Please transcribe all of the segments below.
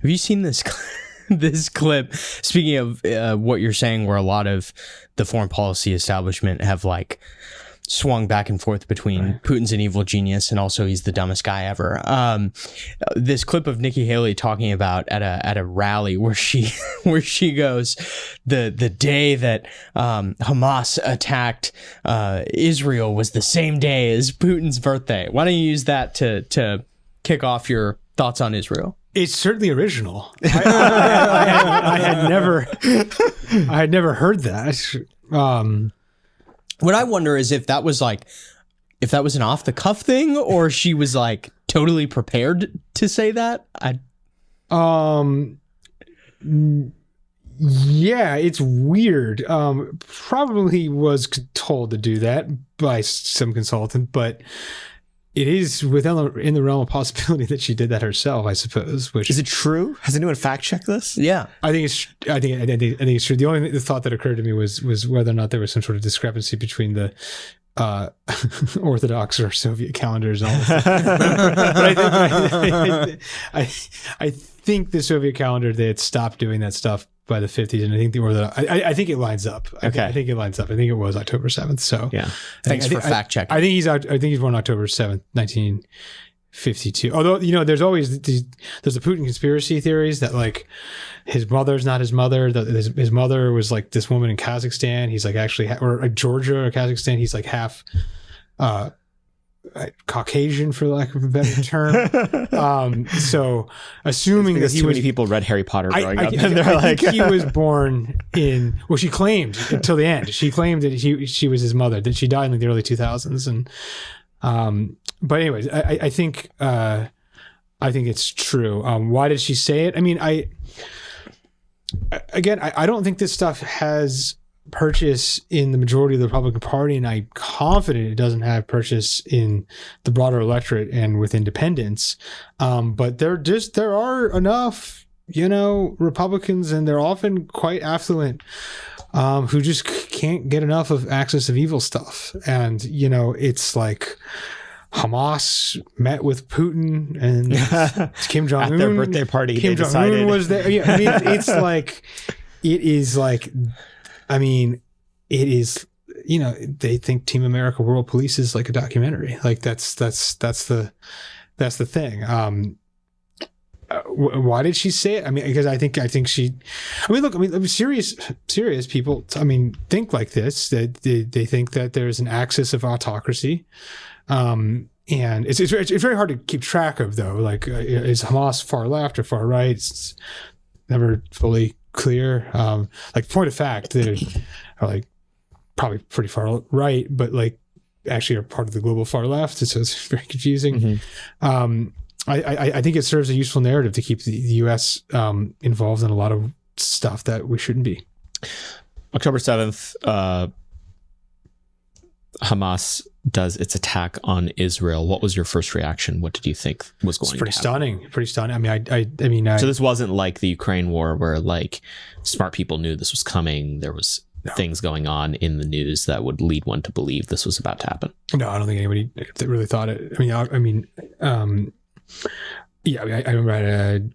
Have you seen this this clip? Speaking of what you're saying, where a lot of the foreign policy establishment have like swung back and forth between Putin's an evil genius and also he's the dumbest guy ever. This clip of Nikki Haley talking about at a rally where she goes, the day that Hamas attacked Israel was the same day as Putin's birthday. Why don't you use that to kick off your thoughts on Israel? It's certainly original. I had never heard that. What I wonder is if that was an off the cuff thing, or she was like totally prepared to say that. Yeah, it's weird. Probably was told to do that by some consultant, but it is in the realm of possibility that she did that herself, I suppose. Which is it true? Has anyone fact checked this? Yeah, I think it's true. The only thought that occurred to me was whether or not there was some sort of discrepancy between the Orthodox or Soviet calendars. And all this. But I think the Soviet calendar, they had stopped doing that stuff by the 50s, and I think the Orthodox. I think it lines up. Okay, I think it lines up. I think it was October 7th. So yeah, thanks for fact checking. I think he's born October 7th, 1952. Although there's always there's the Putin conspiracy theories that like his mother's not his mother. His mother was like this woman in Kazakhstan. He's like actually or Georgia or Kazakhstan. He's like half Caucasian, for lack of a better term. So assuming that too many people read Harry Potter growing up, and they're like, he was born in. Well, she claimed until the end. She claimed that she was his mother. That she died in like the early 2000s, and but anyways, I think it's true. Why did she say it? I mean, I don't think this stuff has purchase in the majority of the Republican Party, and I'm confident it doesn't have purchase in the broader electorate and with independents. But there are enough, Republicans, and they're often quite affluent, who just can't get enough of access of evil stuff. And, it's like Hamas met with Putin and Kim Jong-un at their birthday party. Kim Jong-un was there. Yeah, I mean, it's like, it is like, I mean, it is, they think Team America World Police is like a documentary. Like that's the thing. Why did she say it? I mean, because I think she, serious people, think like this, that they think that there's an axis of autocracy. And it's very hard to keep track of, though. Like, is Hamas far left or far right? It's never fully clear. Like, point of fact, they are like probably pretty far right, but like actually are part of the global far left. So it's very confusing. Mm-hmm. I think it serves a useful narrative to keep the U.S. Involved in a lot of stuff that we shouldn't be. October 7th, Hamas does its attack on Israel. What was your first reaction? What did you think was going to happen? Pretty stunning. I mean, so this wasn't like the Ukraine war where like smart people knew this was coming. There was things going on in the news that would lead one to believe this was about to happen. No, I don't think anybody really thought it. I remember I had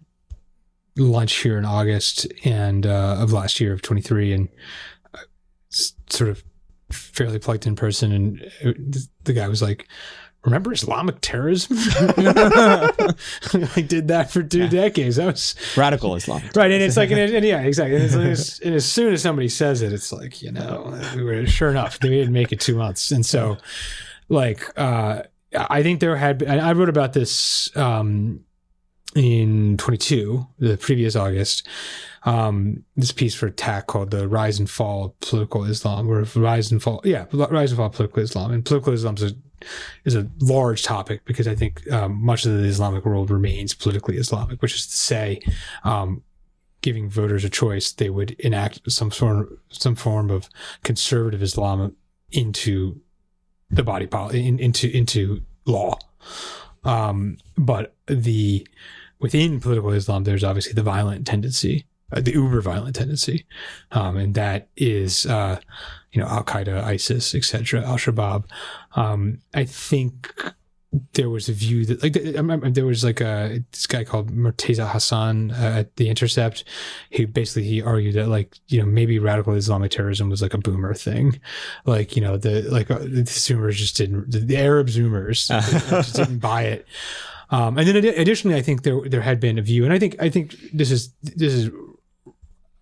a lunch here in August and of last year of 23, and sort of fairly plugged in person, and the guy was like, remember Islamic terrorism? I did that for 2 decades. That was radical Islam, right? And it's like, yeah, exactly. And as soon as somebody says it, it's like, we were, sure enough, they didn't make it 2 months. And so, like, I think there had been, and I wrote about this in 22, the previous August. This piece for Attack called "The Rise and Fall of Political Islam," or Rise and Fall of Political Islam. And political Islam is a large topic because I think much of the Islamic world remains politically Islamic, which is to say, giving voters a choice, they would enact some form of conservative Islam into the body policy, into law. But within political Islam, there's obviously the violent tendency. The uber violent tendency, and that is, Al Qaeda, ISIS, etc., Al Shabaab. I think there was a view that there was this guy called Murtaza Hassan at The Intercept, who basically argued that maybe radical Islamic terrorism was like a boomer thing, the Zoomers just didn't, the Arab Zoomers just didn't buy it. And then additionally, I think there had been a view, and I think this is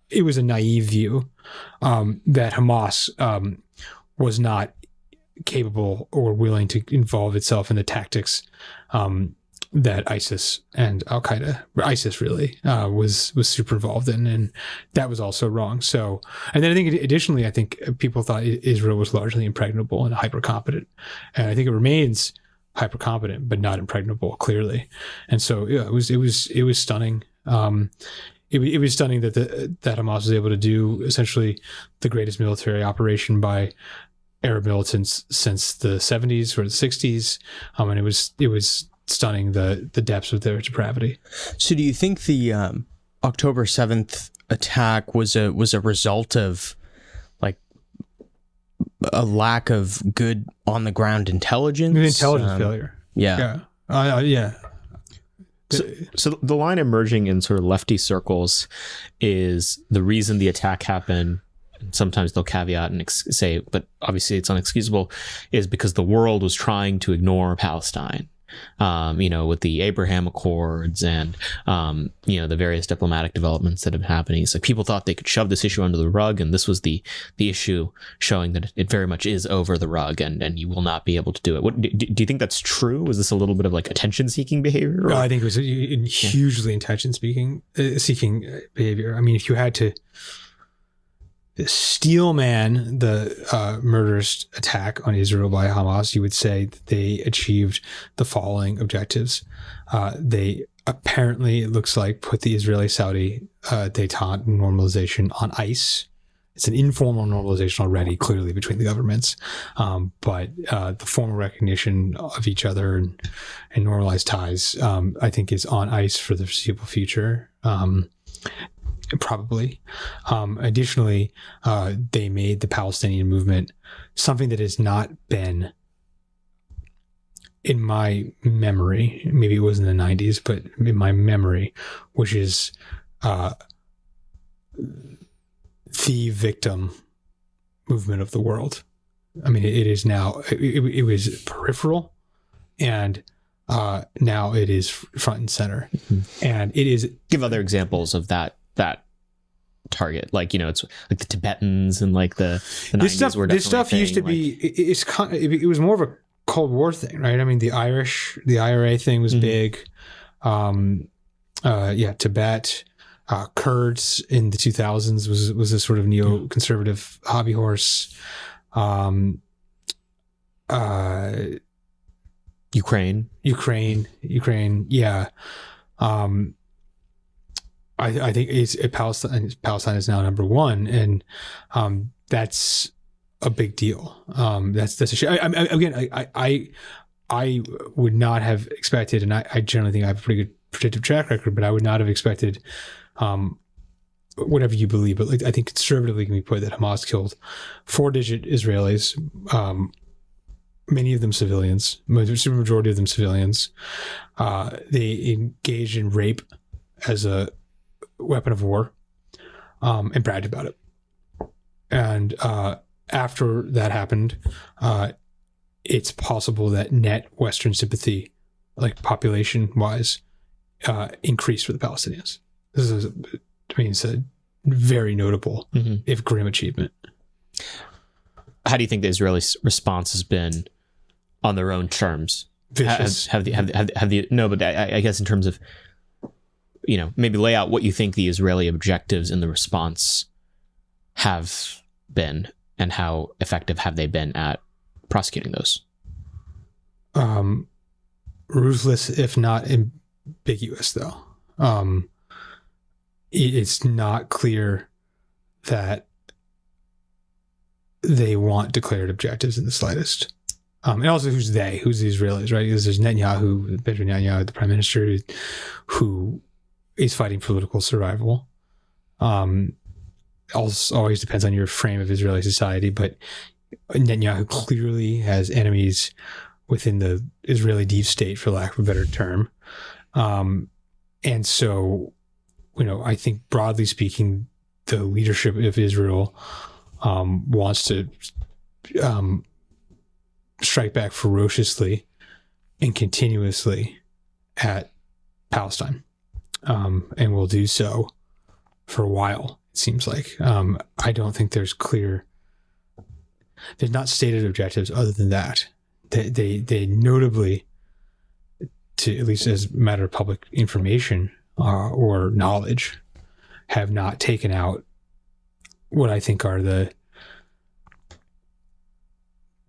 it was a naive view that Hamas was not capable or willing to involve itself in the tactics that ISIS and Al-Qaeda, ISIS really, was super involved in, and that was also wrong. So, and then I think additionally, I think people thought Israel was largely impregnable and hyper competent, and I think it remains hyper competent but not impregnable, clearly. And so yeah, it was stunning. It was stunning that that Hamas was able to do essentially the greatest military operation by Arab militants since the 70s or the 60s, and it was stunning the depths of their depravity. So, do you think the October 7th attack was a result of like a lack of good on the ground intelligence? Intelligence failure. Yeah. Yeah. So the line emerging in sort of lefty circles is the reason the attack happened. Sometimes they'll caveat and say, but obviously it's unexcusable, is because the world was trying to ignore Palestine, with the Abraham Accords and, the various diplomatic developments that have been happening. It's like people thought they could shove this issue under the rug, and this was the issue showing that it very much is over the rug, and you will not be able to do it. What do you think that's true? Was this a little bit of like attention-seeking behavior? No, I think it was hugely attention-seeking behavior. I mean, if you had to steelman the murderous attack on Israel by Hamas, you would say that they achieved the following objectives. They apparently, it looks like, put the Israeli-Saudi détente normalization on ice. It's an informal normalization already, clearly, between the governments. But the formal recognition of each other and normalized ties, I think, is on ice for the foreseeable future. Probably. Additionally, they made the Palestinian movement something that has not been, in my memory, maybe it was in the 90s, but in my memory, which is the victim movement of the world. I mean, it is now, it was peripheral, and now it is front and center. Mm-hmm. And it is... Give other examples of that target, it's like the Tibetans and like the 90s were definitely this stuff used to be it was more of a Cold War thing, right? I mean, the IRA thing was big. Tibet, Kurds in the 2000s was a sort of neoconservative hobby horse. Ukraine, yeah. I think Palestine is now number one, and that's a big deal. That's a shame. I would not have expected, and I generally think I have a pretty good predictive track record, but I would not have expected, whatever you believe, but I think conservatively can be put that Hamas killed 4-digit Israelis, many of them civilians, super majority of them civilians. They engaged in rape as a weapon of war, and bragged about it. And after that happened, it's possible that net Western sympathy, like population-wise, increased for the Palestinians. This is, it's a very notable, if grim, achievement. How do you think the Israeli response has been on their own terms? Vicious. I guess in terms of, maybe lay out what you think the Israeli objectives in the response have been, and how effective have they been at prosecuting those? Ruthless, if not ambiguous, though. It's not clear that they want declared objectives in the slightest. And also, who's the Israelis, right? Because there's Benjamin Netanyahu, the prime minister, who is fighting political survival. Also, always depends on your frame of Israeli society, but Netanyahu clearly has enemies within the Israeli deep state, for lack of a better term. And so, I think broadly speaking, the leadership of Israel wants to strike back ferociously and continuously at Palestine, and will do so for a while, it seems like. I don't think there's not stated objectives other than that. They notably, to at least as a matter of public information or knowledge, have not taken out what I think are the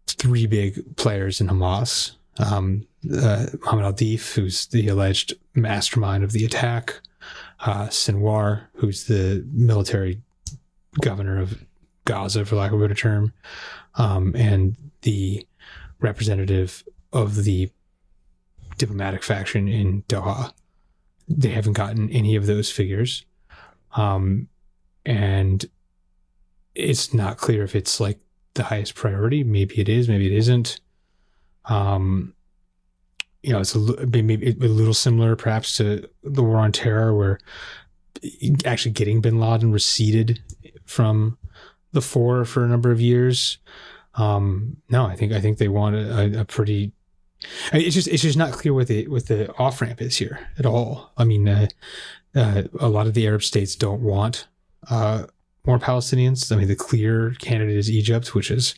three big players in Hamas. Mohammed al-Deif, who's the alleged mastermind of the attack, Sinwar, who's the military governor of Gaza, for lack of a better term, and the representative of the diplomatic faction in Doha. They haven't gotten any of those figures. And it's not clear if it's like the highest priority. Maybe it is, maybe it isn't. It's maybe a little similar perhaps to the war on terror, where actually getting bin Laden receded from the fore for a number of years. No, I think they want a pretty. It's just not clear what the off ramp is here at all. I mean, a lot of the Arab states don't want more Palestinians. I mean, the clear candidate is Egypt, which has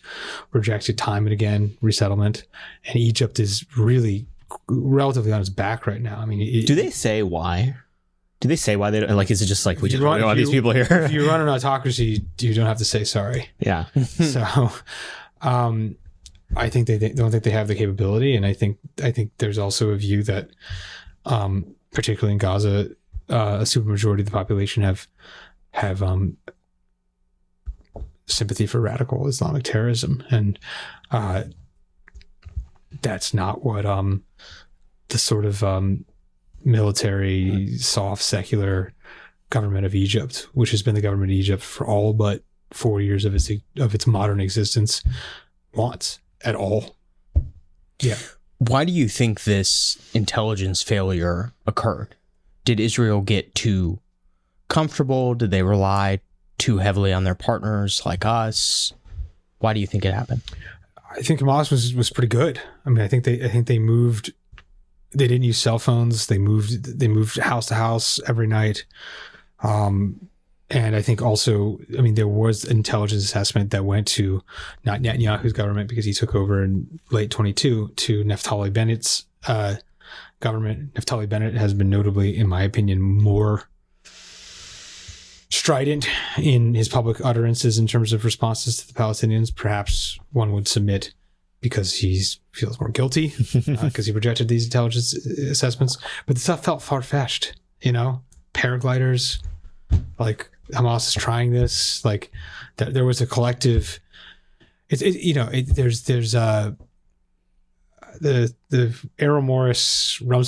rejected time and again resettlement, and Egypt is really relatively on its back right now. I mean, do they say why? Do they say why they don't? Like, is it just like we don't want these people here? If you run an autocracy, you don't have to say sorry. Yeah. So, I think they don't think they have the capability, and I think there's also a view that, particularly in Gaza, a supermajority of the population have sympathy for radical Islamic terrorism, and that's not what the sort of military, soft, secular government of Egypt, which has been the government of Egypt for all but 4 years of its modern existence, wants at all. Yeah. Why do you think this intelligence failure occurred? Did Israel get too comfortable? Did they rely too heavily on their partners like us? Why do you think it happened? I think Hamas was pretty good. I mean, I think they moved. They didn't use cell phones. They moved house to house every night. And I think also, I mean, there was an intelligence assessment that went to not Netanyahu's government, because he took over in late 22, to Naftali Bennett's government. Naftali Bennett has been notably, in my opinion, more strident in his public utterances in terms of responses to the Palestinians. Perhaps one would submit because he feels more guilty because he rejected these intelligence assessments. But the stuff felt far-fetched, paragliders, like Hamas is trying this, like there was a collective. There's the Errol Morris Donald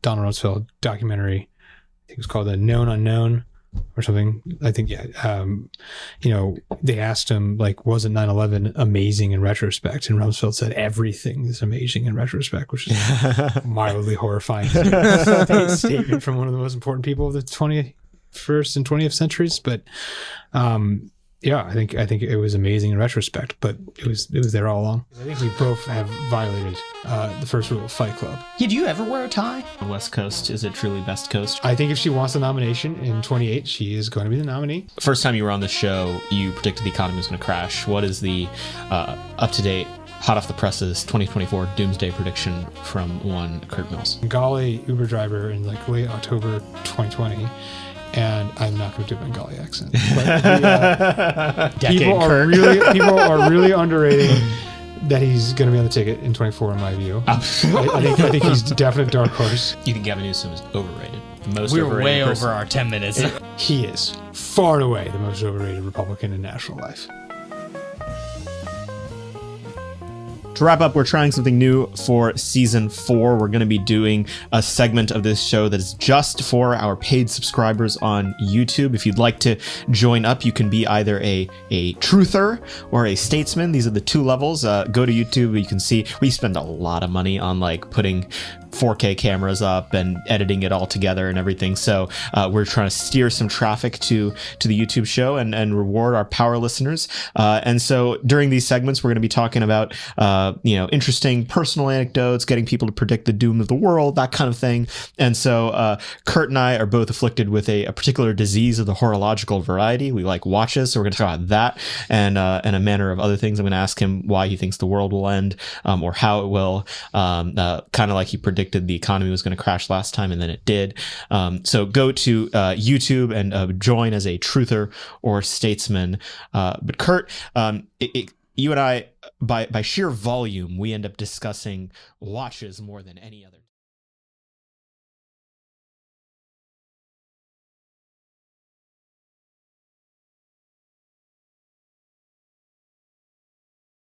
Rumsfeld documentary. I think it was called The Known Unknown or something. I think, yeah. They asked him, like, wasn't 9/11 amazing in retrospect? And Rumsfeld said everything is amazing in retrospect, which is a mildly horrifying statement from one of the most important people of the 21st and 20th centuries. But I think it was amazing in retrospect, but it was there all along. I think we both have violated the first rule of Fight Club. Yeah, do you ever wear a tie? On the West Coast, is it truly best coast? I think if she wants the nomination in 28, she is going to be the nominee. First time you were on the show, you predicted the economy was going to crash. What is the up-to-date, hot off the presses 2024 doomsday prediction from one Kurt Mills? Bengali Uber driver in like late October 2020. And I'm not going to do a Bengali accent. But people are really underrating that he's going to be on the ticket in 24, in my view. I think he's a definite dark horse. You think Gavin Newsom is overrated? We're way over our 10 minutes. He is far and away the most overrated Republican in national life. To wrap up, we're trying something new for season 4. We're going to be doing a segment of this show that is just for our paid subscribers on YouTube. If you'd like to join up, you can be either a truther or a statesman. These are the 2 levels. Go to YouTube. You can see we spend a lot of money on like putting 4K cameras up and editing it all together and everything. So we're trying to steer some traffic to the YouTube show and reward our power listeners. And so during these segments, we're going to be talking about interesting personal anecdotes, getting people to predict the doom of the world, that kind of thing. And so Kurt and I are both afflicted with a particular disease of the horological variety. We like watches, so we're going to talk about that and a manner of other things. I'm going to ask him why he thinks the world will end or how it will, kind of like he predicted the economy was going to crash last time, and then it did. So go to YouTube and join as a truther or statesman. But Kurt, you and I, by sheer volume, we end up discussing watches more than any other.